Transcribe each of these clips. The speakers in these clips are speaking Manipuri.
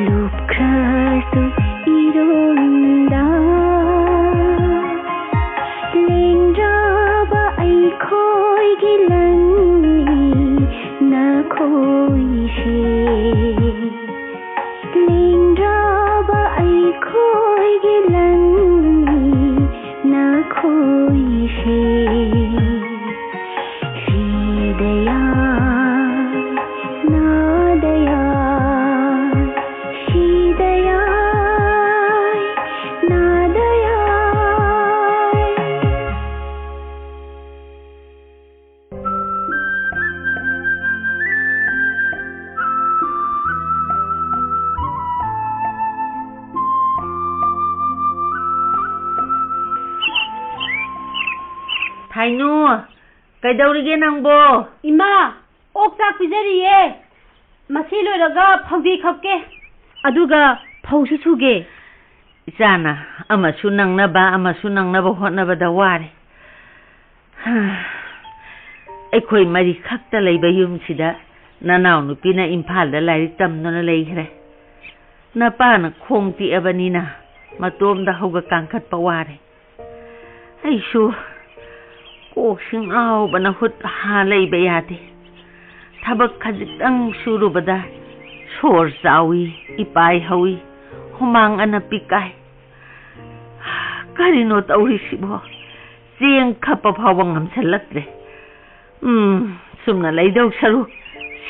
룹크라수 이룬다 랭잡아 아이코이 길란니 나코이시 랭잡아 아이코이 길란니 나코이시 타이누, ꯀꯩꯗꯧꯔꯤꯒꯦ ꯅꯪꯕꯣ? 이마, 옥삭 삐자리에 마시 ꯂꯣꯏꯔꯒ ꯐꯧꯗꯤ ꯈꯞꯀꯦ. ꯑꯗꯨꯒ ꯐꯧꯁꯨ ꯁꯨꯒꯦ. 이자나, 아마수 낭나바 ꯍꯣꯠꯅꯕꯗ ꯋꯥꯔꯦ. ꯑꯩꯈꯣꯏ ꯃꯔꯤ ꯈꯛꯇ ꯂꯩꯕ ꯌꯨꯝꯁꯤꯗ ꯅꯅꯥꯎ ꯅꯨꯄꯤꯅ ꯏꯝꯐꯥꯜꯗ ꯂꯥꯏꯔꯤꯛ ꯇꯝꯗꯨꯅ ꯂꯩꯈ꯭ꯔꯦ. ꯅꯄꯥꯅ ꯈꯣꯡ ꯇꯤꯛꯑꯕꯅꯤꯅ ꯃꯇꯣꯝꯗ ꯍꯧꯒꯠ ꯀꯥꯡꯈꯠꯄ ꯋꯥꯔꯦ. ꯑꯩꯁꯨ ꯀꯣꯛꯁꯤꯡ ꯉꯥꯎꯕꯅ ꯍꯨꯠ ꯍꯥ ꯂꯩꯕ ꯌꯥꯗꯦ. ꯊꯕꯛ ꯈꯖꯤꯛꯇꯪ ꯁꯨꯔꯨꯕꯗ ꯁꯣꯔ ꯆꯥꯎꯏ, 이빠이 ꯍꯧꯏ, ꯍꯨꯃꯥꯡ ꯑꯅꯞꯄꯤ ꯀꯥꯏ. ꯀꯔꯤꯅꯣ ꯇꯧꯔꯤꯁꯤꯕꯣ? ꯆꯦꯡ ꯈꯞꯄ ꯐꯥꯎꯕ ꯉꯝꯁꯜꯂꯛꯇ꯭ꯔꯦ. ꯁꯨꯝꯅ ꯂꯩꯗꯧ ꯁꯔꯨꯛ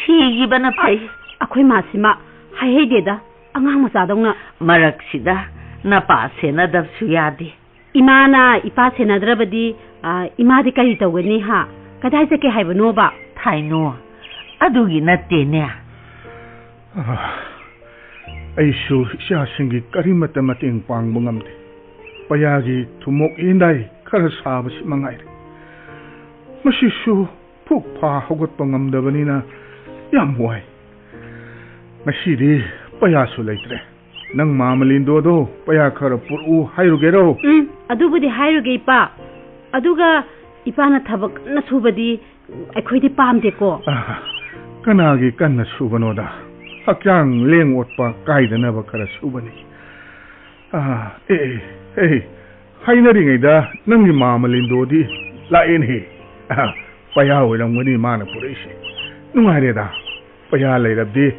ꯁꯤꯈꯤꯕꯅ ꯐꯩ. ꯑꯩꯈꯣꯏ ꯃꯥꯁꯤꯃ ꯍꯩꯍꯩꯗꯦꯗ ꯑꯉꯥꯡ ꯃꯆꯥꯗꯧꯅ. ꯃꯔꯛꯁꯤꯗ ꯅꯄꯥ ꯁꯦꯟꯅꯗꯕꯁꯨ ꯌꯥꯗꯦ. 이마나 이빠 세나드라버디 이마디 까지 떠오니 하 그다이 새끼 하이버노바 타이노 아두기 나때네 아이슈 시아싱기 까리마따 마땡 빵봉암데 빠야기 두목 인다이 카르사바시 망아이레 마시슈 푹파 호것빵암다버니나 얌와이 마시디 빠야수 레이트레 năng 마말린도도 빠야 카르 뿌루 하이루게로 아두부디 하이루게 이빠 아두가 이빠나 타박나 수바디 아이코이디 빰데고 까나기 깐나 수바노다 학장 랭옷바 까이드나바 카라 수바니 에이 하이너링이다 능이 마말린도디 라인히 빠야 오랑머니 마나 뿌레시 누가이레다 빠야 레이랍디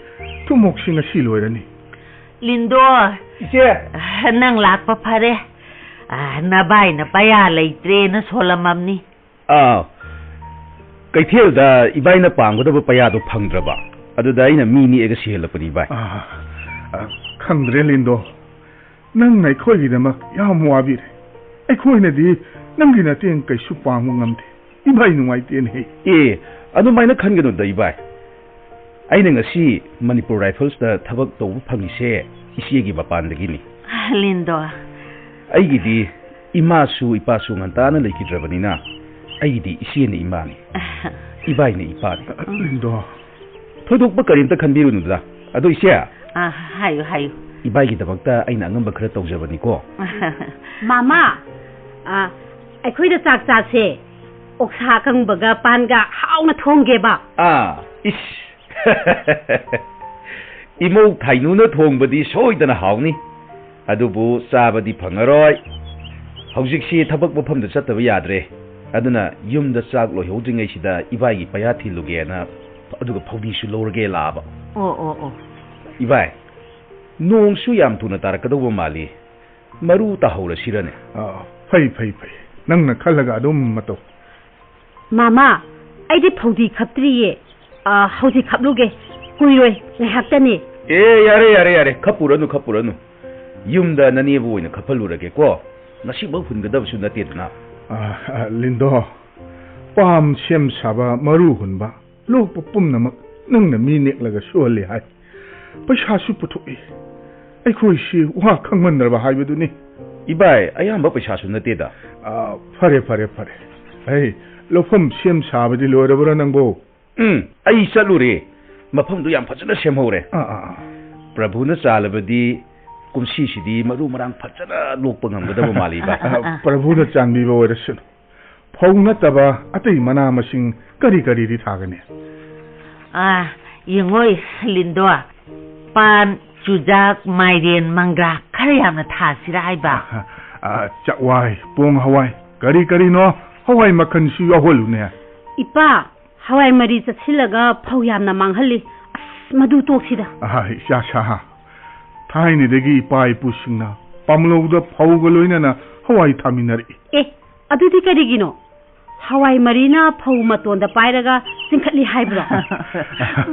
투목싱아 실로이라니 린도 nang lakpa phare na bai na paya leitre na solamamni kaithel da ibai na pangda ba paya do phangdraba aduda ina mini ega sehelapani bai khangdre lindo nang nai khoi gi dama yam wabi ai khoi na di nang gi na teng kai su pangu ngamde ibai nuai ten he adu mai na khangenu da ibai aina ngasi Manipur Rifles da thabak tawbu phangise isiegi mapandagini lindo aigidi imasu ipasu ngantana leikidrabanina aigidi isieni imani ibaini ipani lindo thodokba karimta khanbirunu da ado isia hayu ibaigi dabakta aina angamba khara tawjabani ko mama aikoida chak chakse oksa kangbaga panga hauna thongeba ish 이모 타이누나 통버디 소이다나 하오니 아두부 싸바디 펑어로이 hꯧ직시ꯊꯕꯛ ꯃꯐꯝꯗ ꯆꯠꯇꯕ ꯌꯥꯗ꯭ꯔꯦ ꯑꯗꯨꯅ ꯌꯨꯝꯗ ꯆꯥꯛ ꯂꯣꯏꯍꯧꯗ꯭ꯔꯤꯉꯩꯁꯤꯗ ꯏꯕꯥꯏꯒꯤ ꯄꯩꯌꯥ ꯊꯤꯜꯂꯨꯒꯦꯅ ꯑꯗꯨꯒ ꯐꯧꯗꯤꯁꯨ ꯂꯧꯔꯒꯦ ꯂꯥꯛꯑꯕ 이바이 농수 ꯌꯥꯝ ꯊꯨꯅ ꯇꯥꯔꯛꯀꯗꯧꯕ ꯃꯥꯜꯂꯤ ꯃꯔꯨ ꯇꯥꯍꯧꯔꯁꯤꯔꯅꯦ ꯐꯩ ꯅꯪꯅ ꯈꯜꯂꯒ ꯑꯗꯨꯝ ꯃꯇꯧ 마마 ꯑꯩꯗꯤ ꯐꯧꯗꯤ ꯈꯞꯇ꯭ꯔꯤꯌꯦ ꯍꯧꯖꯤꯛ ꯈꯞꯂꯨꯒꯦ ꯀꯨꯏꯔꯣꯏ ꯉꯥꯏꯍꯥꯛꯇꯅꯤ ꯌꯥꯔꯦ ꯈꯞꯄꯨꯔꯅꯨ ꯌꯨꯝꯗ ꯅꯅꯦꯕꯨ ꯑꯣꯏꯅ ꯈꯞꯍꯜꯂꯨꯔꯒꯦꯀꯣ ꯉꯁꯤꯃꯛ ꯍꯨꯟꯒꯗꯕꯁꯨ ꯅꯠꯇꯦꯗꯅ ꯂꯤꯟꯗꯣ ꯄꯥꯝ ꯁꯦꯝ ꯁꯥꯕ ꯃꯔꯨ ꯍꯨꯟꯕ ꯂꯣꯛꯄ ꯄꯨꯝꯅꯃꯛ ꯅꯪꯅ ꯃꯤ ꯅꯦꯛꯂꯒ ꯁꯨꯍꯜꯂꯤ ꯍꯥꯏ ꯄꯩꯁꯥꯁꯨ ꯄꯨꯊꯣꯛꯏ ꯑꯩꯈꯣꯏꯁꯤ ꯋꯥ ꯈꯪꯃꯟꯗ꯭ꯔꯕ ꯍꯥꯏꯕꯗꯨꯅꯤ 이바이 아야amba पैसासु नतेदा फरे 에이 로펌 셈 사버디 로여버라 낭보 아이 살루레 마펌도 양 파잖아 셈호레 프라부나 살버디 kumsi시디 마루마랑 파잖아 녹방함거다보 말이바 프라부나 짱비바 오이러스 펑나따바 아떼이 마나 마싱 까리까리리 타가네 잉어이 린도아 pan ꯆꯨꯖꯥꯛ ꯃꯥꯏꯔꯦꯟ ꯃꯪꯒ꯭ꯔꯥ ꯈꯔ ꯌꯥꯝꯅ ꯊꯥꯁꯤꯔꯥ ꯍꯥꯏꯕ ꯆꯥꯛꯋꯥꯏ ꯄꯣꯡ ꯍꯋꯥꯏ ꯀꯔꯤꯅꯣ ꯍꯋꯥꯏ ꯃꯈꯜꯁꯨ ꯌꯥꯎꯍꯜꯂꯨꯅꯦ ꯏꯄꯥ ꯍꯋꯥꯏ ꯃꯔꯤ ꯆꯠꯁꯤꯜꯂꯒ ꯐꯧ ꯌꯥꯝꯅ ꯃꯥꯡꯍꯜꯂꯤ ꯑꯁ ꯃꯗꯨ ꯇꯣꯛꯁꯤꯗ ꯏꯆꯥ ꯁꯥ ꯊꯥꯏꯅꯗꯒꯤ ꯏꯄꯥ ꯏꯄꯨꯁꯤꯡꯅ ꯄꯥꯝꯂꯧꯗ ꯐꯧꯒ ꯂꯣꯏꯅꯅ ꯍꯋꯥꯏ ꯊꯥꯃꯤꯟꯅꯔꯛꯏ ꯑꯗꯨꯗꯤ ꯀꯔꯤꯒꯤꯅꯣ ꯍꯋꯥꯏ ꯃꯔꯤꯅ ꯐꯧ ꯃꯇꯣꯟꯗ ꯄꯥꯏꯔꯒ ꯆꯤꯡꯈꯠꯂꯤ ꯍꯥꯏꯕ꯭ꯔꯣ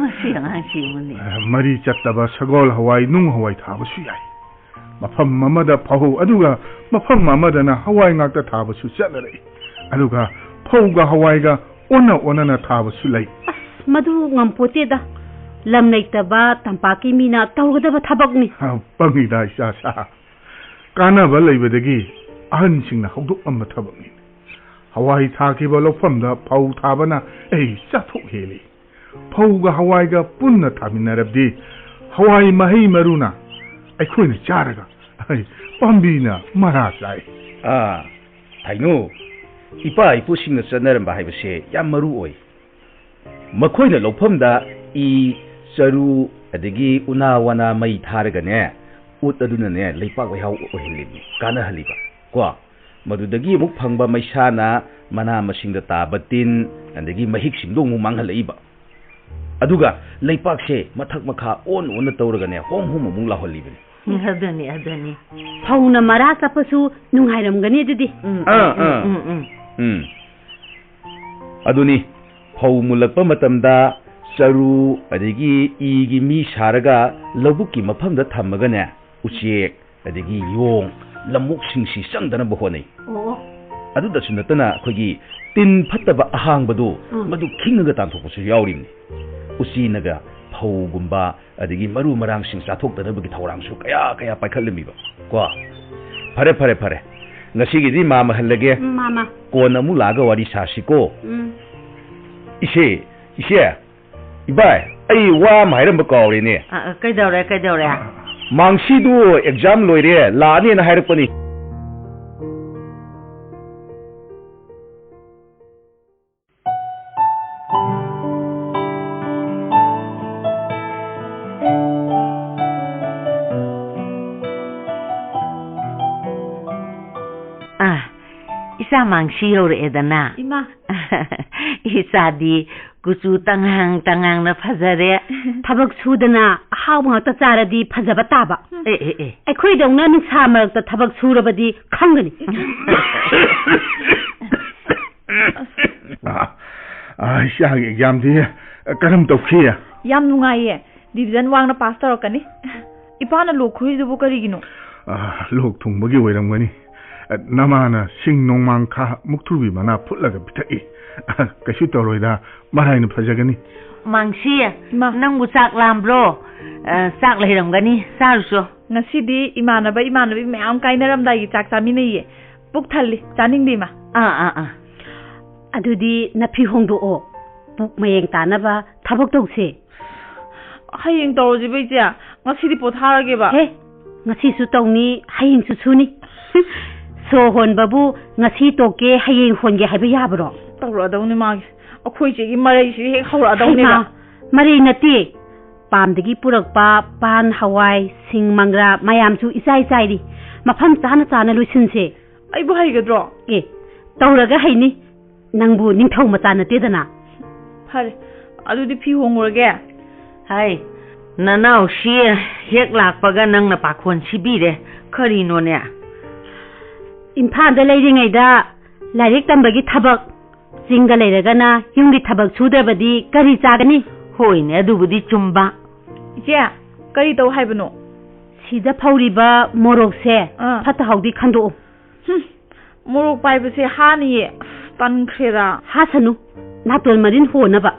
ꯃꯁꯤ ꯑꯉꯥꯡꯁꯤꯡꯕꯨꯅꯤ ꯃꯔꯤ ꯆꯠꯇꯕ ꯁꯒꯣꯜ ꯍꯋꯥꯏ ꯅꯨꯡ ꯍꯋꯥꯏ ꯊꯥꯕꯁꯨ ꯌꯥꯏ ꯃꯐꯝ ꯑꯃꯗ ꯐꯧ ꯑꯗꯨꯒ ꯃꯐꯝ ꯑꯃꯗꯅ ꯍꯋꯥꯏ ꯉꯥꯛꯇ ꯊꯥꯕꯁꯨ ꯆꯠꯅꯔꯛꯏ ꯑꯗꯨꯒ ꯐꯧꯒ ꯍꯋꯥꯏꯒ ꯑꯣꯟꯅ ꯊꯥꯕꯁꯨ ꯂꯩ ꯑꯁ ꯃꯗꯨ ꯉꯝꯄꯣꯠꯇꯦꯗ ꯂꯝ ꯂꯩꯇꯕ ꯇꯝꯄꯥꯛꯀꯤ ꯃꯤꯅ ꯇꯧꯒꯗꯕ ꯊꯕꯛꯅꯤ ꯄꯪꯉꯤꯗ ꯏꯆꯥ ꯁꯥ ꯀꯥꯟꯅꯕ ꯂꯩꯕꯗꯒꯤ ꯑꯍꯟꯁꯤꯡꯅ ꯍꯧꯗꯣꯛꯑꯝꯕ ꯊꯕꯛꯅꯤ ꯍꯋꯥꯏ ꯊꯥꯈꯤꯕ ꯂꯧꯐꯝꯗ ꯐꯧ ꯊꯥꯕꯅ ꯆꯥꯊꯣꯛ ꯍꯦꯜꯂꯤ ꯐꯧꯒ ꯍꯋꯥꯏꯒ ꯄꯨꯟꯅ ꯊꯥꯃꯤꯟꯅꯔꯕꯗꯤ ꯍꯋꯥꯏ ꯃꯍꯩ ꯃꯔꯨꯅ ꯑꯩꯈꯣꯏꯅ ꯆꯥꯔꯒ ꯄꯥꯝꯕꯤꯅ ꯃꯔꯥ ꯆꯥꯏ ꯊꯥꯏꯅꯨ ꯏꯄꯥ ꯏꯄꯨꯁꯤꯡꯅ ꯆꯠꯅꯔꯝꯕ ꯍꯥꯏꯕꯁꯦ ꯌꯥꯝ ꯃꯔꯨ ꯑꯣꯏ ꯃꯈꯣꯏꯅ ꯂꯧꯐꯝꯗ ꯆꯔꯨ ꯑꯗꯒꯤ ꯎꯅꯥ ꯋꯥꯅꯥ ꯃꯩ ꯊꯥꯔꯒꯅꯦ ꯎꯠ ꯑꯗꯨꯅꯅꯦ ꯂꯩꯄꯥꯛ ꯂꯩꯍꯥꯎ ꯑꯣꯏꯍꯜꯂꯤꯕ ꯀꯥꯟꯅꯍꯜꯂꯤꯕ ꯀꯣ ꯃꯗꯨꯗꯒꯤ ꯑꯃꯨꯛ ꯐꯪꯕ ꯃꯩꯁꯥꯅ ꯃꯅꯥ ꯃꯁꯤꯡꯗ ꯇꯥꯕ ꯇꯤꯟ ꯑꯗꯒꯤ ꯃꯍꯤꯛꯁꯤꯡꯗꯣ ꯑꯃꯨꯛ ꯃꯥꯡꯍꯜꯂꯛꯏꯕ ꯑꯗꯨꯒ ꯂꯩꯄꯥꯛꯁꯦ ꯃꯊꯛ ꯃꯈꯥ ꯑꯣꯟꯅ ꯇꯧꯔꯒꯅꯦ ꯍꯣꯝ ꯑꯃꯨꯛ ꯂꯥꯎꯍꯜꯂꯤꯕꯅꯤ ꯑꯗꯨꯅꯤ ꯐꯧꯅ ꯃꯔꯥ ꯆꯠꯄꯁꯨ ꯅꯨꯡꯉꯥꯏꯔꯝꯒꯅꯤ ꯑꯗꯨꯗꯤ ꯑꯗꯨꯅꯤ ꯐꯧ ꯃꯨꯜꯂꯛꯄ ꯃꯇꯝꯗ ꯆꯔꯨ ꯑꯗꯒꯤ ꯏꯒꯤ ꯃꯤ ꯁꯥꯔꯒ ꯂꯧꯕꯨꯛꯀꯤ ꯃꯐꯝꯗ ꯊꯝꯃꯒꯅꯦ ꯎꯆꯦꯛ ꯑꯗꯒꯤ ꯌꯣꯡ ꯂꯝꯃꯣꯛꯁꯤꯡꯁꯤ ꯆꯪꯗꯅꯕ ꯍꯣꯠꯅꯩ ꯑꯗꯨꯗꯁꯨ ꯅꯠꯇꯅ ꯑꯩꯈꯣꯏꯒꯤ ꯇꯤꯟ ꯐꯠꯇꯕ ꯑꯍꯥꯡꯕꯗꯣ ꯃꯗꯨ ꯈꯤꯡꯉꯒ ꯇꯥꯟꯊꯣꯛꯄꯁꯨ ꯌꯥꯎꯔꯤꯕꯅꯤ ꯎꯆꯤꯅꯒ ꯐꯧꯒꯨꯝꯕ ꯑꯗꯒꯤ ꯃꯔꯨ ꯃꯔꯥꯡꯁꯤꯡ ꯆꯥꯊꯣꯛꯇꯅꯕꯒꯤ ꯊꯧꯔꯥꯡꯁꯨ ꯀꯌꯥ ꯄꯥꯏꯈꯠꯂꯝꯃꯤꯕ ꯀꯣ ꯐꯔꯦ ꯉꯁꯤꯒꯤꯗꯤ ꯃꯥꯃꯍꯜꯂꯒꯦ ꯃꯥꯃ ꯀꯣꯟꯅ ꯑꯃꯨꯛ ꯂꯥꯛꯑꯒ ꯋꯥꯔꯤ ꯁꯥꯁꯤꯀꯣ ꯏꯆꯦ ꯏꯕꯥꯏ ꯑꯩ ꯋꯥ ꯑꯃ ꯍꯥꯏꯔꯝꯕ ꯀꯥꯎꯔꯦꯅꯦ ꯀꯩꯗꯧꯔꯦ ꯃꯥꯡꯁꯤꯗꯨ ꯑꯦꯛꯖꯥꯝ ꯂꯣꯏꯔꯦ ꯂꯥꯛꯑꯅꯦꯅ ꯍꯥꯏꯔꯛꯄꯅꯤ 이사 망시요래다나 이마 이사디 구주 땅항나 파자래 타박 수드나 하우마다 짜라디 파자바 따바 에코이동나 누사 마르다 타박 수라바디 칸거니 ꯏꯆꯥꯒꯤ ꯑꯦꯛꯖꯥꯝꯗꯤ ꯀꯔꯝ ꯇꯧꯈꯤ ꯌꯥꯝ ꯅꯨꯡꯉꯥꯏꯌꯦ ꯗꯤꯕꯤꯖꯟ ꯋꯥꯡꯅ ꯄꯥꯁ ꯇꯧꯔꯛꯀꯅꯤ ꯏꯄꯥꯅ ꯂꯣꯛ ꯈꯨꯔꯤꯗꯨꯕꯨ ꯀꯔꯤꯒꯤꯅꯣ ꯂꯣꯛ ꯊꯨꯡꯕꯒꯤ ꯑꯣꯏꯔꯝꯒꯅꯤ ꯅꯃꯥꯅ ꯁꯤꯡ ꯅꯣꯡꯃꯥꯡꯈꯥ ꯃꯨꯛꯊ꯭ꯔꯨꯕꯤ ꯃꯅꯥ ꯐꯨꯠꯂꯒ ꯄꯤꯊꯛꯏ ꯀꯩꯁꯨ ꯇꯧꯔꯣꯏꯗ ꯃꯔꯥꯏꯅ ꯐꯖꯒꯅꯤ ꯃꯥꯡꯁꯤ ꯅꯪꯕꯨ ꯆꯥꯛ ꯂꯥꯝꯕ꯭ꯔꯣ ꯆꯥꯛ ꯂꯩꯔꯝꯒꯅꯤ ꯆꯥꯔꯨꯁꯣ ꯉꯁꯤꯗꯤ ꯏꯃꯥꯟꯅꯕꯤ ꯃꯌꯥꯝ ꯀꯥꯏꯅꯔꯝꯗꯥꯏꯒꯤ ꯆꯥꯛ ꯆꯥꯃꯤꯟꯅꯩꯌꯦ ꯄꯨꯛ ꯊꯜꯂꯤ ꯆꯥꯅꯤꯡꯗꯦ ꯏꯃꯥ ꯑꯗꯨꯗꯤ ꯅꯐꯤ ꯍꯣꯡꯗꯣꯛꯑꯣ ꯄꯨꯛ ꯃꯌꯦꯡ ꯇꯥꯅꯕ ꯊꯕꯛ ꯇꯧꯁꯦ ꯍꯌꯦꯡ ꯇꯧꯔꯁꯤꯕ ꯏꯆꯦ ꯉꯁꯤꯗꯤ ꯄꯣꯊꯥꯔꯒꯦꯕ ꯉꯁꯤꯁꯨ ꯇꯧꯅꯤ ꯍꯌꯦꯡꯁꯨ ꯁꯨꯅꯤ ꯁꯣ ꯍꯣꯟꯕꯕꯨ ꯉꯁꯤ ꯇꯣꯛꯀꯦ ꯍꯌꯦꯡ ꯍꯣꯟꯒꯦ ꯍꯥꯏꯕ ꯌꯥꯕ꯭ꯔꯣ ꯇꯧꯔꯛꯑꯗꯧꯅꯤ ꯃꯥꯒꯤ ꯑꯩꯈꯣꯏ ꯆꯦꯒꯤ ꯃꯔꯩꯁꯤ ꯍꯦꯛ ꯍꯧꯔꯛꯑꯗꯧꯅꯦꯕ ꯃꯔꯩ ꯅꯠꯇꯦ ꯄꯥꯝꯗꯒꯤ ꯄꯨꯔꯛꯄ ꯄꯥꯟ ꯍꯋꯥꯏ ꯁꯤꯡ ꯃꯪꯒ꯭ꯔꯥ ꯃꯌꯥꯝꯁꯨ ꯏꯆꯥꯏꯔꯤ ꯃꯐꯝ ꯆꯥꯅ ꯂꯣꯏꯁꯤꯟꯁꯦ ꯑꯩꯕꯨ ꯍꯩꯒꯗ꯭ꯔꯣ ꯇꯧꯔꯒ ꯍꯩꯅꯤ ꯅꯪꯕꯨ ꯅꯤꯡꯊꯧ ꯃꯆꯥ ꯅꯠꯇꯦꯗꯅ ꯐꯔꯦ ꯑꯗꯨꯗꯤ ꯐꯤ ꯍꯣꯡꯉꯨꯔꯒꯦ ꯍꯥꯏ ꯅꯅꯥꯎ ꯁꯤ ꯍꯦꯛ ꯂꯥꯛꯄꯒ ꯅꯪꯅ ꯄꯥꯈꯣꯟ ꯁꯤꯕꯤꯔꯦ ꯀꯔꯤꯅꯣꯅꯦ ꯏꯝꯐꯥꯜꯗ ꯂꯩꯔꯤꯉꯩꯗ ꯂꯥꯏꯔꯤꯛ ꯇꯝꯕꯒꯤ ꯊꯕꯛ ꯆꯤꯡꯗ ꯂꯩꯔꯒꯅ ꯌꯨꯝꯒꯤ ꯊꯕꯛ ꯁꯨꯗ꯭ꯔꯕꯗꯤ ꯀꯔꯤ ꯆꯥꯒꯅꯤ ꯍꯣꯏꯅꯦ ꯑꯗꯨꯕꯨꯗꯤ ꯆꯨꯝꯕ ꯏꯆꯦ ꯀꯔꯤ ꯇꯧ ꯍꯥꯏꯕꯅꯣ ꯁꯤꯗ ꯐꯧꯔꯤꯕ ꯃꯣꯔꯣꯛꯁꯦ ꯐꯠꯇ ꯍꯥꯎꯗꯤ ꯈꯟꯗꯣꯛꯎ ꯃꯣꯔꯣꯛ ꯄꯥꯏꯕꯁꯦ ꯍꯥꯅꯤꯌꯦ ꯇꯟꯈ꯭ꯔꯦꯗ ꯍꯥꯁꯅꯨ ꯅꯥꯇꯣꯟ ꯃꯔꯤꯟ ꯍꯣꯅꯕ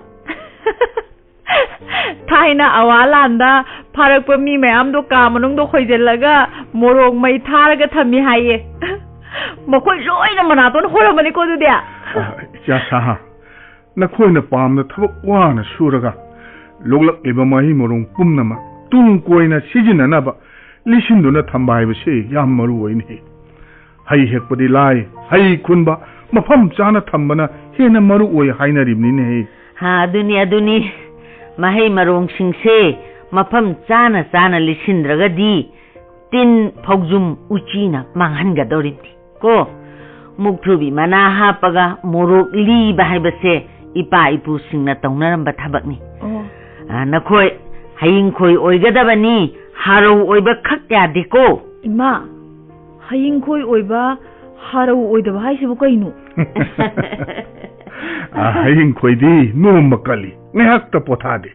ꯊꯥꯏꯅ ꯑꯋꯥꯂꯥꯟꯗ ꯐꯥꯔꯛꯄ ꯃꯤ ꯃꯌꯥꯝꯗꯣ ꯀꯥ ꯃꯅꯨꯡꯗ ꯈꯣꯏꯖꯤꯜꯂꯒ ꯃꯣꯔꯣꯛ ꯃꯩ ꯊꯥꯔꯒ ꯊꯝꯃꯤ ꯍꯥꯏꯌꯦ ꯃꯈꯣꯏ ꯂꯣꯏꯅ ꯃꯅꯥꯇꯣꯟ ꯍꯣꯔꯝꯃꯅꯤꯀꯣ ꯑꯗꯨꯗꯤ ꯏꯆꯥ ꯁꯥ ꯅꯈꯣꯏꯅ ꯄꯥꯝꯅ ꯊꯕꯛ ꯋꯥꯅ ꯁꯨꯔꯒ ꯂꯣꯛꯂꯛꯂꯤꯕ ꯃꯍꯩ ꯃꯔꯣꯡ ꯄꯨꯝꯅꯃꯛ ꯇꯨꯡ ꯀꯣꯏꯅ ꯁꯤꯖꯤꯟꯅꯅꯕ ꯂꯤꯁꯤꯟꯗꯨꯅ ꯊꯝꯕ ꯍꯥꯏꯕꯁꯤ ꯌꯥꯝ ꯃꯔꯨ ꯑꯣꯏꯅꯤ ꯍꯩ ꯍꯦꯛꯄꯗꯤ ꯂꯥꯏ ꯍꯩ ꯈꯨꯟꯕ ꯃꯐꯝ ꯆꯥꯅ ꯊꯝꯕꯅ ꯍꯦꯟꯅ ꯃꯔꯨ ꯑꯣꯏ ꯍꯥꯏꯅꯔꯤꯕꯅꯤꯅꯦ ꯑꯗꯨꯅꯤ ꯃꯍꯩ ꯃꯔꯣꯡꯁꯤꯡꯁꯦ mafam chana chana lisindragadi tin phaujum uchina manghangadoribni ko mukthubi mana hapaga morok liba haibase ipa ipu singna taunaramba thabakni nakhoi haying khoi oigadabani harau oiba khakya deko ima haying khoi oiba harau oidaba haisibu kainu haying khoi di no makali ngahakta pothade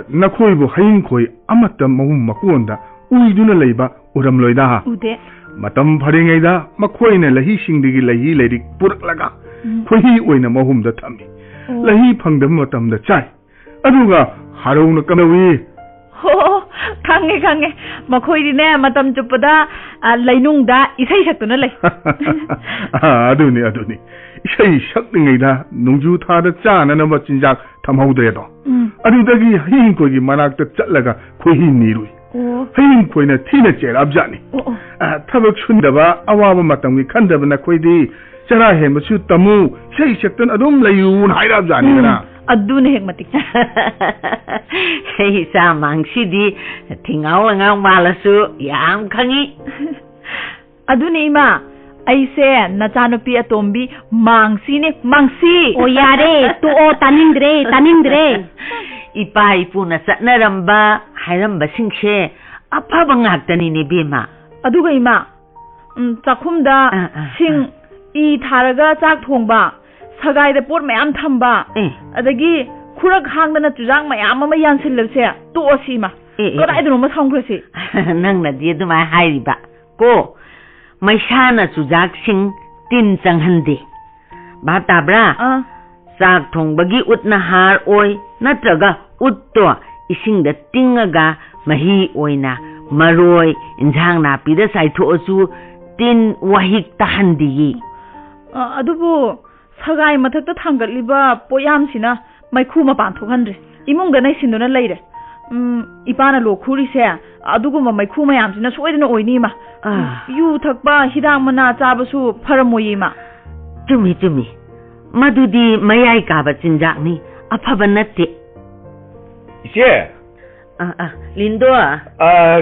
nakhoi bu haying khoi amata mahum makonda uiduna leiba uramloida ha ude matam pharingaida makhoina lahi singdigi lahi leirik puraklaga khohi oina mahum da thami lahi phangdam matamda chai aduga harau kanawi ho kange makhoi ne matam chupada lainungda isai saktuna lei aduni isai sakningaida nungju thada chana na machinjak thamhaude do adudagi hin kogi manakta chatlaga khohi nirui hin koina thina cher abjani thabak sundaba awaba matamgi khandabna khoidi chara hemsu tamu sei saktan adum layun hairab jani na adune hek matik hei sa mangsidi thingau langang malasu yam khangi adune ima aise nachanupi atombi mangsi o yare to o taningdre ipa ipuna satnaramba hairamba singse afaba ngaktani ne bema aduga ima chakhumda sing I tharaga chak thongba sagai de pot mayam thamba adagi khurak hangdana chujang mayam ama yansilse to osima kodai dunu ma thongkrasi nangna di duma hairiba ko maisana chujak sing tin changhande ba tabra chak thongbagi utna har oi natraga utto isingda tingaga mahi oina maroi injang na pida saitho asu tin wahik tahandi adubu sagai mathakta thangatliba poyamsina maikhu mapan thokhanre imungda nai sinduna leire ipana lokhuri se aduguma maikhu mayamsina soidana oini ma yu thakba hidang mana chabasu pharamoyi ma tumi madudi mayai ka ba chinjakni afaba natte ise lindo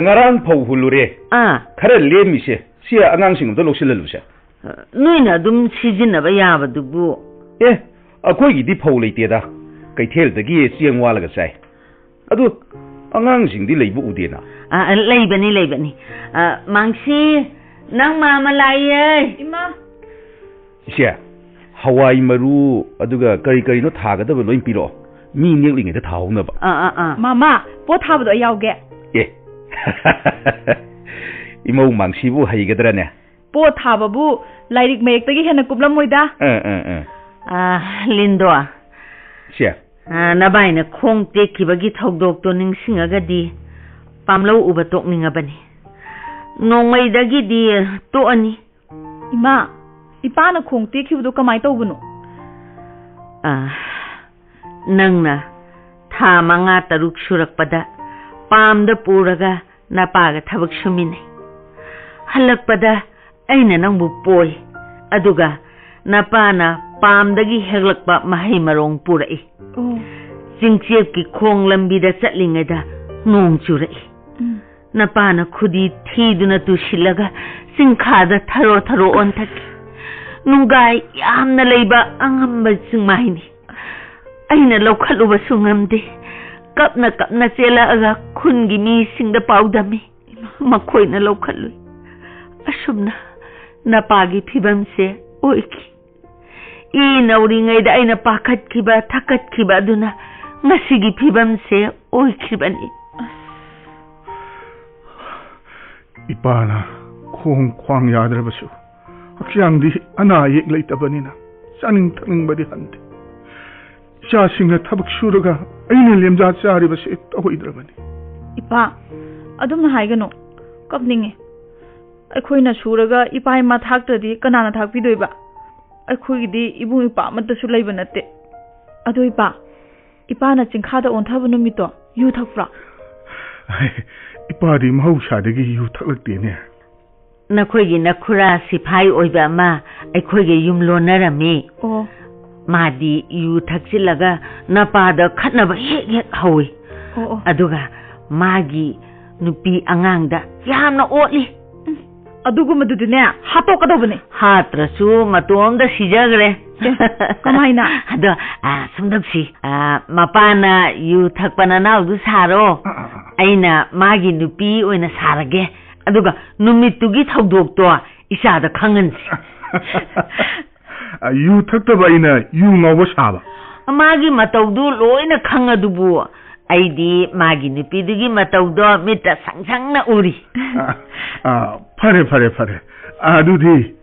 ngarang phau hulure khara lemise sia angangsing do loksillaluse noina dum sijinaba yabadubu akhoi gi phau leiteda kaithel dagi chiang walaga sai adu angangsing di leibu udena leibani mangsi nang mama laiye ima sia hawai maru aduga kari no thagadaba loin piro mi neklinge da thaunaba mama po thabado yauge imau mangsi bu haigadrane po thababu lairik mayektagi hena kublamoida lindo sia nabaina khong tekibagi thogdok to ningsingaga di pamlo uba tokningabani nongmaidagi di to ani ima ipana khong tekibudo kamai tawbuno nangna tha manga taruk surakpada pamda puraga napaga thabak suminai halakpada aina nangbu poi aduga napana pamdagi heglakpa mahai marong purai jingchep ki khong lambi da chatlingada nong churai napana khudi thiduna tu silaga singkhada tharo onthak nungai yamna leiba angamba singmaini aina lokhaluba sungamde kapna chela aga khungi mi singda paudami makhoina lokhalui asubna napagi phibamse oiki I nauringai da aina pakhatkiba thakatkiba aduna ngasigi phibamse oikhibani ipana khong khwang yadrabasu akhyangdi ana yek leitabanina saning thangbadi hande cha singna thabak suraga aina lemja charibase toidrabani ipa adumna haigano kapninge aikoina suraga ipai ma thaktradi kanana thakpidoiba aikoigidi ibung ipa matasu leiba natte adu ipa na chingkhada onthabu numito yu thakfra ipadi mahausadagi yu thaklaktene nakoigi nakhura siphai oiba ma aikoigi yumlonarami madi yu thakchilaga napada khatnaba hek hawi aduga magi nupi angang da yamna otli ꯑꯗꯨꯒꯨꯝꯕꯗꯨꯗꯤꯅꯦ ꯍꯥꯠꯇꯣꯛꯀꯗꯧꯕꯅꯦ hatrasu matomda sijagre ꯀꯃꯥꯏꯅ ado sumdapsi mapana yu thakpana naudu saro aina magi nupi oina sarage aduga numittugi thaudokto isada khangansi yu thakta baina yu ngawba saba magi mataudu loina khangadubu aidi magi nupidugi mataudo mita sangsangna uri fare adudi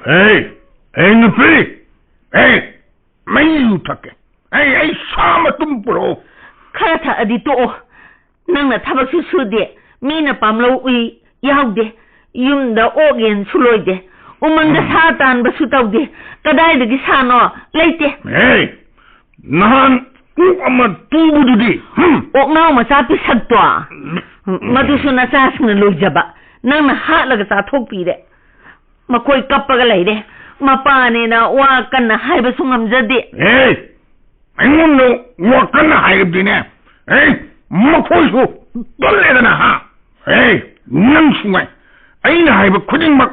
hey nupi hey mayu thake hey sama tumpuro khara tha adi to nangna thabak su sude mina pamlo ui yaude yumda ogen suloide umangda sa tan ba su tawde kadai dagi sano leite hey nahan ama tubududi oknaw macha pisakto madu suna sa sna lojaba nangna hatlaga ta thokpire makoi kappaga leide mapane na wa kanna haiba sungamjade hey aingondo wa kanna haibdine hey makoi su dolledana ha hey nang sungai aina haiba khudingmak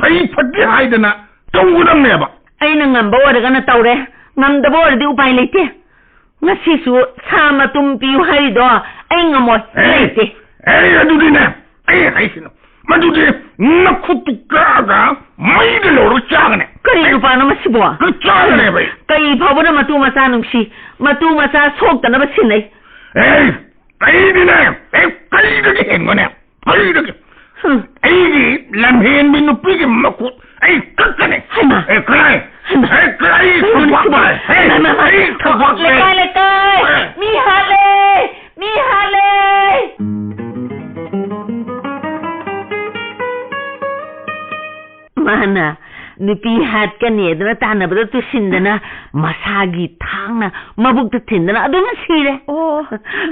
pai phadde haidana tawudamneba aina ngamba waragana tawre ngamdaba wardi upai leite ngasisu sama tumpi haido ai ngamoy leite hey adudine ai haisino madudi nakhutukaga maide loro chagane kari upana masibo chagane bai kai phawna matu masa nungsi matu masa soktana basinai hey ai dine hey kai de hengone ai de ai lamhen bin upigi makut ai kakane hey kai thawak hey thawak lekai mi hale mana nupi hat kane dana tana bada tu sindana masagi thangna mabukta thindana aduma sire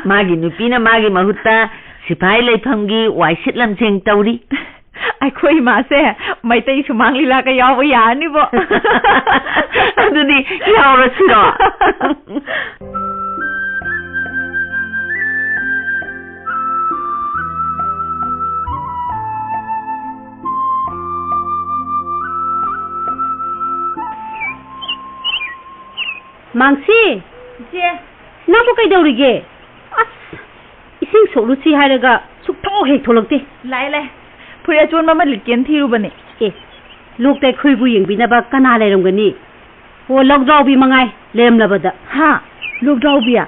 magi nupi na magi mahutta sipai leiphamgi waisit lamseng tawri ꯑꯩꯈꯣꯏ ꯃꯥꯁꯦ ꯃꯩꯇꯩ ꯁꯨꯃꯥꯡ ꯂꯤꯂꯥꯒ ꯌꯥꯎꯕ ꯌꯥꯔꯅꯤꯕꯣ ꯑꯗꯨꯗꯤ ꯌꯥꯎꯔꯁꯤꯔꯣ ꯃꯥꯡꯁꯤ ꯏꯆꯦ ꯅꯪꯕꯨ ꯀꯩꯗꯧꯔꯤꯒꯦ ꯑꯁ ꯏꯁꯤꯡ ꯁꯣꯛꯂꯨꯁꯤ ꯍꯥꯏꯔꯒ ꯁꯨꯛꯊꯣꯛ ꯍꯦꯛ ꯊꯣꯛꯂꯛꯇꯦ ꯂꯥꯏ ꯐꯨꯔꯤꯠ ꯑꯆꯣꯟꯕ ꯑꯃ ꯂꯤꯠꯀꯦꯅ ꯊꯤꯔꯨꯕꯅꯦ ꯂꯣꯛꯇ ꯑꯩꯈꯣꯏꯕꯨ ꯌꯦꯡꯕꯤꯅꯕ ꯀꯅꯥ ꯂꯩꯔꯝꯒꯅꯤ ꯑꯣ ꯂꯧꯗ꯭ꯔꯥꯎꯕꯤ ꯃꯉꯥꯏ ꯂꯩꯔꯝꯂꯕꯗ ꯍꯥ ꯂꯣꯛꯗ꯭ꯔꯥꯎꯕꯤꯌꯥ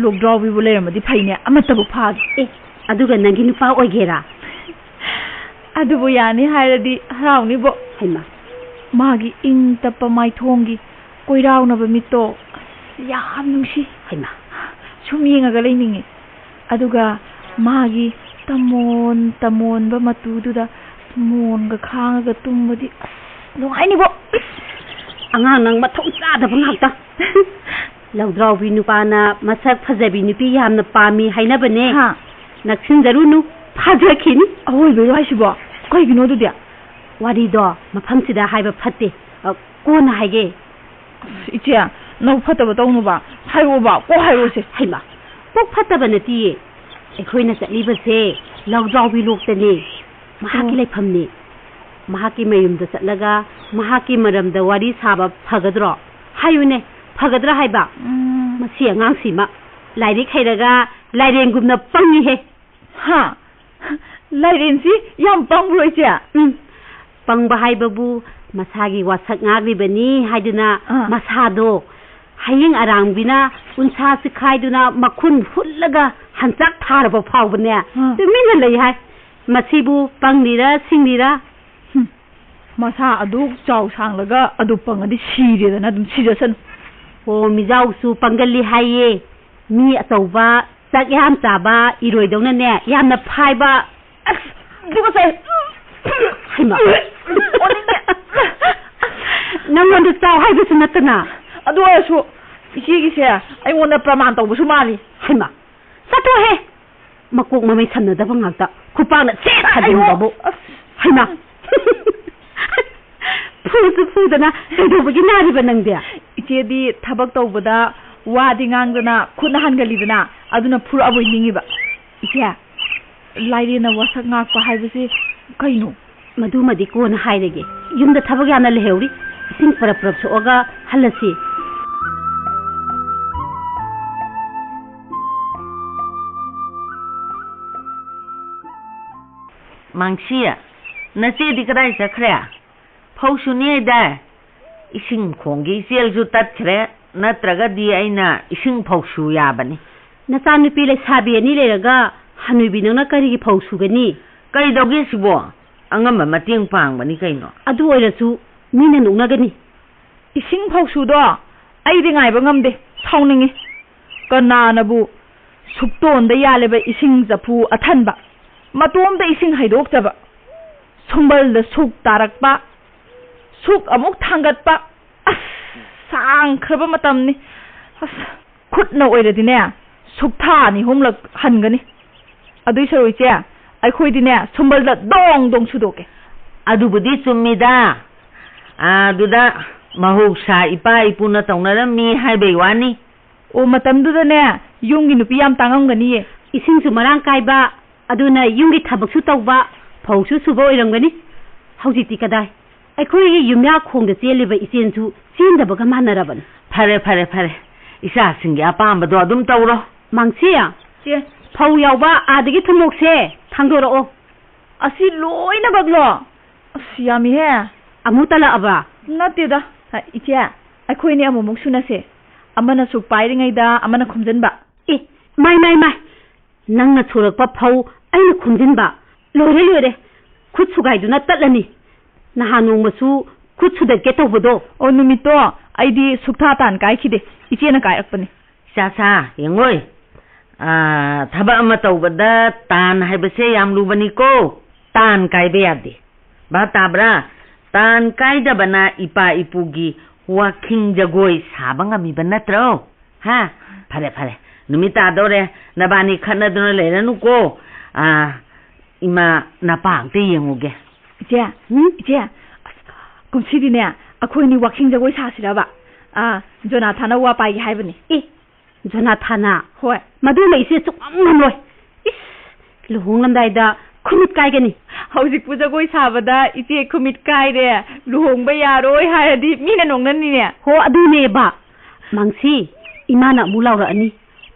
ꯂꯣꯛꯗ꯭ꯔꯥꯎꯕꯤꯕꯨ ꯂꯩꯔꯝꯃꯗꯤ ꯐꯩꯅꯦ ꯑꯃꯠꯇꯕꯨ ꯐꯥꯒꯦ ꯑꯗꯨꯒ ꯅꯪꯒꯤ ꯅꯨꯄꯥ ꯑꯣꯏꯒꯦꯔꯥ ꯑꯗꯨꯕꯨ ꯌꯥꯅꯤ ꯍꯥꯏꯔꯗꯤ ꯍꯔꯥꯎꯅꯤꯕꯣ ꯍꯩꯃꯥ ꯃꯥꯒꯤ ꯏꯪ ꯇꯞꯄ ꯃꯥꯏꯊꯣꯡꯒꯤ ꯀꯣꯏꯔꯥꯎꯅꯕ ꯃꯤꯠꯇꯣ ꯌꯥꯝ ꯅꯨꯡꯁꯤ ꯍꯩꯃꯥ ꯁꯨꯝ ꯌꯦꯡꯉꯒ ꯂꯩꯅꯤꯡꯉꯤ ꯑꯗꯨꯒ ꯃꯥꯒꯤ ꯇꯃꯣꯟꯕ ꯃꯇꯨꯗꯨꯗ ꯃꯣꯟꯒ ꯈꯥꯡꯉꯒ ꯇꯨꯝꯕꯗꯤ ꯅꯨꯡꯉꯥꯏꯅꯤꯕꯣ ꯑꯉꯥꯡ ꯅꯪ ꯃꯊꯧ ꯆꯥꯗꯕ ꯉꯥꯛꯇ ꯂꯧꯗ꯭ꯔꯥꯎꯕꯤ ꯅꯨꯄꯥꯅ ꯃꯁꯛ ꯐꯖꯕꯤ ꯅꯨꯄꯤ ꯌꯥꯝꯅ ꯄꯥꯝꯃꯤ ꯍꯥꯏꯅꯕꯅꯦ ꯅꯛꯁꯤꯟꯖꯔꯨꯅꯨ ꯐꯥꯖꯈꯤꯅꯤ ꯑꯋꯣꯏꯕꯩꯔꯣ ꯍꯥꯏꯁꯤꯕꯣ ꯀꯩꯒꯤꯅꯣ ꯑꯗꯨꯗꯤ ꯋꯥꯔꯤꯗꯣ ꯃꯐꯝꯁꯤꯗ ꯍꯥꯏꯕ ꯐꯠꯇꯦ ꯀꯣꯟꯅ ꯍꯥꯏꯒꯦ ꯏꯆꯦ ꯅꯪ ꯐꯠꯇꯕ ꯇꯧꯅꯨꯕ ꯍꯥꯏꯔꯛꯑꯣꯕ ꯀꯣꯛ ꯍꯥꯏꯔꯛꯑꯣꯁꯦ ꯍꯩꯃꯥ ꯀꯣꯛ ꯐꯠꯇꯕ ꯅꯠꯇꯤꯌꯦ ꯑꯩꯈꯣꯏꯅ ꯆꯠꯂꯤꯕꯁꯦ ꯂꯧꯗ꯭ꯔꯥꯎꯕꯤ ꯂꯣꯛꯇꯅꯤ ꯃꯍꯥꯛꯀꯤ ꯂꯩꯐꯝꯅꯤ ꯃꯍꯥꯛꯀꯤ ꯃꯌꯨꯝꯗ ꯆꯠꯂꯒ ꯃꯍꯥꯛꯀꯤ ꯃꯔꯝꯗ ꯋꯥꯔꯤ ꯁꯥꯕ ꯐꯒꯗ꯭ꯔꯣ ꯍꯥꯏꯌꯨꯅꯦ ꯐꯒꯗ꯭ꯔꯥ ꯍꯥꯏꯕ ꯃꯁꯤ ꯑꯉꯥꯡꯁꯤꯃ ꯂꯥꯏꯔꯤꯛ ꯍꯩꯔꯒ ꯂꯥꯏꯔꯦꯟꯒꯨꯝꯅ ꯄꯪꯉꯤꯍꯦ ꯍꯥ ꯂꯥꯏꯔꯦꯟꯁꯤ ꯌꯥꯝ ꯄꯪꯕ꯭ꯔꯣ ꯏꯆꯦ ꯄꯪꯕ ꯍꯥꯏꯕꯕు ꯃꯁꯥꯒꯤ ꯋꯥꯁꯛ ꯉꯥꯛꯂꯤꯕꯅꯤ ꯍꯥꯏꯗꯨꯅ ꯃꯁꯥꯗꯣ ꯍꯌꯤꯡ ꯑꯔꯥꯡꯕꯤꯅ ꯎꯟꯁꯥ ꯆꯤꯈꯥꯏꯗꯨꯅ ꯃꯈꯨꯟ ꯍꯨꯠꯂꯒ ꯍꯟꯆꯥꯛ ꯊꯥꯔꯕ ꯐꯥꯎꯕꯅꯦ ꯇꯨꯃꯤꯟꯅ ꯂꯩ ꯍꯥꯏ ꯃꯁꯤꯕꯨ ꯄꯪꯂꯤꯔ ꯁꯤꯡꯂꯤꯔ ꯃꯁꯥ ꯑꯗꯨ ꯆꯥꯎ ꯁꯥꯡꯂꯒ ꯑꯗꯨ ꯄꯪꯉꯗꯤ ꯁꯤꯔꯦꯗꯅ ꯑꯗꯨꯝ ꯁꯤꯖꯁꯅꯨ ꯑꯣ ꯃꯤꯖꯥꯎꯁꯨ ꯄꯪꯒꯜꯂꯤ ꯍꯥꯏꯌꯦ ꯃꯤ ꯑꯆꯧꯕ ꯆꯥꯛ ꯌꯥꯝ ꯆꯥꯕ ꯏꯔꯣꯏꯗꯧꯅꯅꯦ ꯌꯥꯝꯅ ꯐꯥꯏꯕ ꯑꯁ ꯇꯨꯀꯠꯆꯩ ꯍꯩꯃꯥ ꯅꯪꯉꯣꯟꯗ ꯆꯥꯎ ꯍꯥꯏꯕꯁꯨ ꯅꯠꯇꯅ ꯑꯗꯨ ꯑꯣꯏꯔꯁꯨ ꯏꯆꯦꯒꯤꯁꯦ ꯑꯩꯉꯣꯟꯗ ꯄ꯭ꯔꯃꯥꯟ ꯇꯧꯕꯁꯨ ꯃꯥꯜꯂꯤ ꯍꯩꯃꯥ ꯆꯠꯊꯣꯛꯍꯦ ꯃꯀꯣꯛ ꯃꯃꯩ ꯁꯝꯅꯗꯕ ꯉꯥꯛꯇ ꯈꯨꯄꯥꯛꯅ ꯁꯦꯠ ꯊꯥꯖꯤꯟꯕꯕꯨ ꯍꯩꯃꯥ ꯐꯨꯁꯨ ꯐꯨꯗꯅ ꯀꯩꯗꯧꯕꯒꯤ ꯅꯥꯔꯤꯕ ꯅꯪꯗꯤ 이제디 타박 tꯧbada wadi ngangdana khutna hangalidana aduna phura aboi ningiba ije lairena wasak ngakpa haibase kaino madumadi kona hairege yumda thabak yana lehewri sing parap soga halasi Mangsia nache di kadai chakra phausu ne da ising khongi sel ju tat khre natraga di aina ising phausu ya bani na chan nupi le sabi ani le raga hanubi nang kari gi phausu gani kai doge sibo angam mateng pang bani kaino adu oirasu mina nungna gani ising phausu do ai di ngai ba ngamde thauningi kananabu sukton da yaleba ising japu athanba matom da ising haidok jaba sumbal da suk tarakpa suk amuk thangatpa as sang khraba matamni as khutna oiradine suk tha ni homlak hangani adui saroi che ai khoi dine sumbal da dong dong sudoke adu budi chumida aduda mahuksa ipa ipuna taunarami haibai wani o matam du da ne yungi nupi yam tangamgani ising su marang kaiba aduna yungi thabaksu tawba phausu subo iramgani haujiti kadai aikhoi gi yumya khongda cheliba isensu sindabaga manaraban phare isa singi apamba do adum tawro mangsia che phau yawba adagi thumokse thangdoro o asi loina baglo asi yami he amutala aba natida iche aikhoi ni amumuk sunase amana su pairingai da amana khumjanba e mai nangna churakpa phau aina khumjinba lore khut sugaiduna tatlani nahanong masu khut sudat ke tawbodo o numito aidi sukta tan kai khide ichena kai akpani sa yengoi thaba ama tawbada tan haibase yam lubani ko tan kai be yade ba tabra tan kai da bana ipa ipugi waking jagoi sabanga mi banatro ha phare numita dore nabani khana dona leranu ko ima napang te yenguge ije kumsidi ne akhoi ni walking jagoi sasiraba Jonathan wa pai haibani Jonathan hoi madu mai se chukam loi luhonglamdai da khumit kai gani hauzik pu jagoi sabada ite khumit kai re luhongba yaroi haradi mina nongnani ne ho adune ba mangsi imana mulaura ani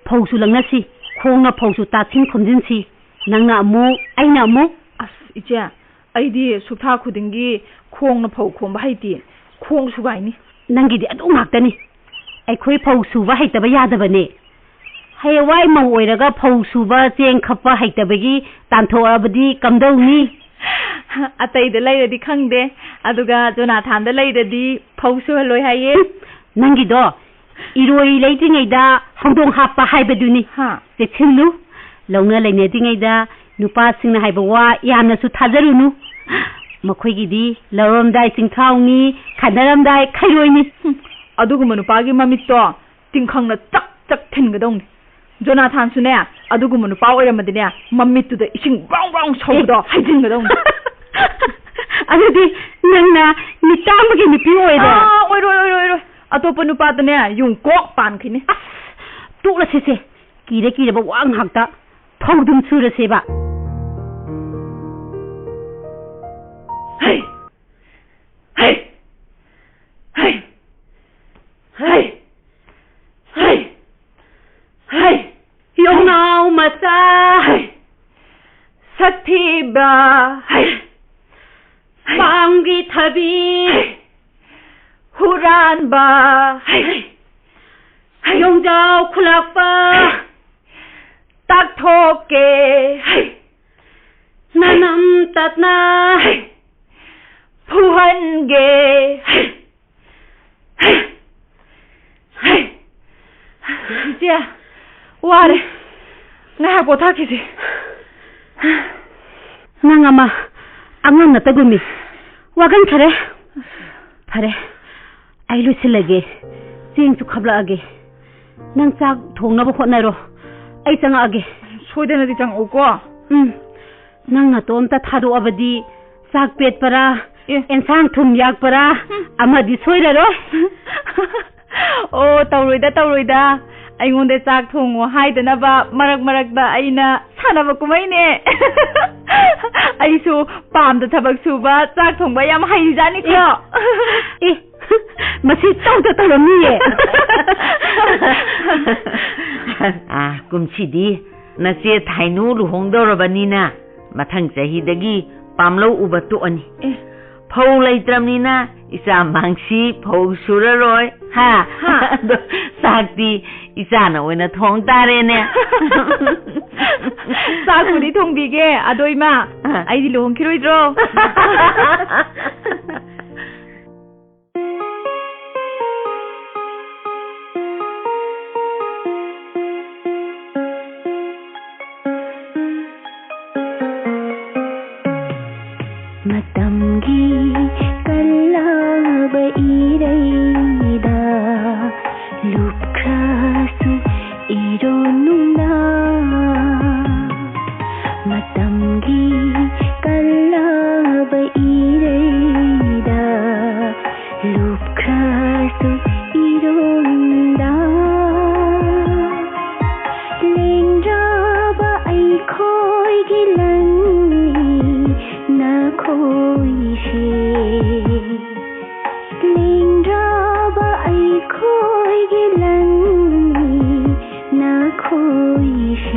phausu langnasi khongna phausu tathin khumjinsi nangna amu aina amu as ije aidi sukha khudingi khongna phau khomba haiti khong sugaini nangi di adu ngaktani aikhoi phausu ba haitaba yadabane hayawai mau oiraga phausu ba cheng khappa haitabagi tanthoabadi kamdawni atai da lairadi khangde aduga Jonathan da lairadi phausu loi haye nangi do iroi leitingaida hongdong happa haibaduni chechillu launa leinedingaida nupa singna haiba wa yamna su thajarunu makhoigidi lawamdai singthawni khanaramdai khairoini aduguma nupagi mamitto tingkhangna chak thingadongni Jonathan sune aduguma nupa oiramadine mamittu da ising brown sawdo haijingadongni adudi nangna nitamagi nipi oira oiro atopa nupa dane yung kok pan khini tukla sese kire ba wang hakta phawdum sura seba hey yongnau masa sathiba bangi thabi huranba yongjau khulakpa takhoke nanam tatna phuhange tia ware nga botha kisi nangama angon na tagumi wagan khare phare ai lu silage sing chu khabla age nang chak thongna ba khotnai ro ai changa age soidena di chang uko nang na tom ta thadu abadi sak pet para ensang thum yak para amadi soira ro ꯑꯣ ꯇꯧꯔꯣꯏꯗ ꯑꯩꯉꯣꯟꯗ ꯆꯥꯛ ꯊꯣꯡꯉꯣ ꯍꯥꯏꯗꯅꯕ ꯃꯔꯛꯇ ꯑꯩꯅ ꯁꯥꯟꯅꯕ ꯀꯨꯝꯍꯩꯅꯦ ꯑꯩꯁꯨ ꯄꯥꯝꯗ ꯊꯕꯛ ꯁꯨꯕ ꯆꯥꯛ ꯊꯣꯡꯕ ꯌꯥꯝ ꯍꯩꯖꯥꯠꯅꯤꯀꯣ ꯃꯁꯤ ꯇꯧꯔꯝꯅꯤꯌꯦ ꯀꯨꯝꯁꯤꯗꯤ ꯅꯆꯦ ꯊꯥꯏꯅꯨ ꯂꯨꯍꯣꯡꯗꯧꯔꯕꯅꯤꯅ ꯃꯊꯪ ꯆꯍꯤꯗꯒꯤ ꯄꯥꯝꯂꯧ ꯎꯕ ꯇꯣꯛꯑꯅꯤ ꯐꯧ ꯂꯩꯇ꯭ꯔꯕꯅꯤꯅ 이자 망시 보수러로이 하 싹디 이자는 오늘 통따래네 싹구리 통비게 아도 이마 아이디 롱키로이드로 마담기 깔라바 이레이다 룩카수 이로누나 마담기 깔라바 이레이다 룩카수 이로누나 랭라바 아이코이 길란니 나 코이시 랭라바 아이코이 길란니 나 코이시